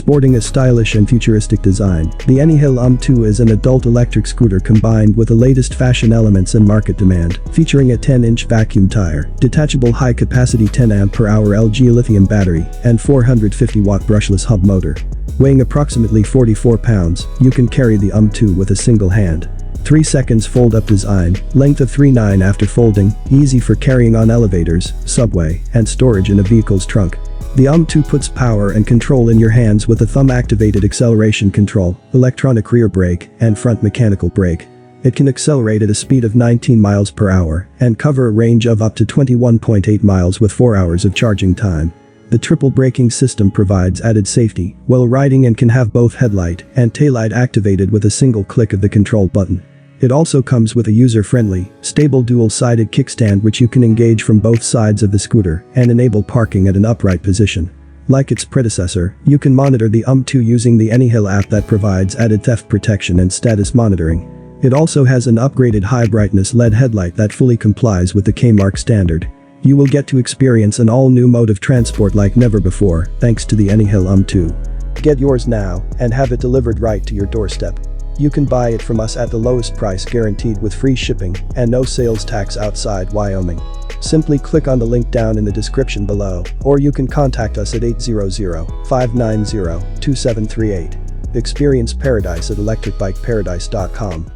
Sporting a stylish and futuristic design, the AnyHill UM-2 is an adult electric scooter combined with the latest fashion elements and market demand, featuring a 10-inch vacuum tire, detachable high-capacity 10 Ah/hour LG lithium battery, and 450-watt brushless hub motor. Weighing approximately 44 pounds, you can carry the UM-2 with a single hand. 3 seconds fold-up design, length of 3.9 after folding, easy for carrying on elevators, subway, and storage in a vehicle's trunk. The UM-2 puts power and control in your hands with a thumb-activated acceleration control, electronic rear brake, and front mechanical brake. It can accelerate at a speed of 19 miles per hour and cover a range of up to 21.8 miles with 4 hours of charging time. The triple braking system provides added safety while riding and can have both headlight and taillight activated with a single click of the control button. It also comes with a user-friendly, stable dual-sided kickstand which you can engage from both sides of the scooter and enable parking at an upright position. Like its predecessor, you can monitor the UM-2 using the AnyHill app that provides added theft protection and status monitoring. It also has an upgraded high-brightness LED headlight that fully complies with the K-Mark standard. You will get to experience an all-new mode of transport like never before thanks to the AnyHill UM-2. Get yours now and have it delivered right to your doorstep. You can buy it from us at the lowest price guaranteed with free shipping and no sales tax outside Wyoming. Simply click on the link down in the description below, or you can contact us at 800-590-2738. Experience paradise at electricbikeparadise.com.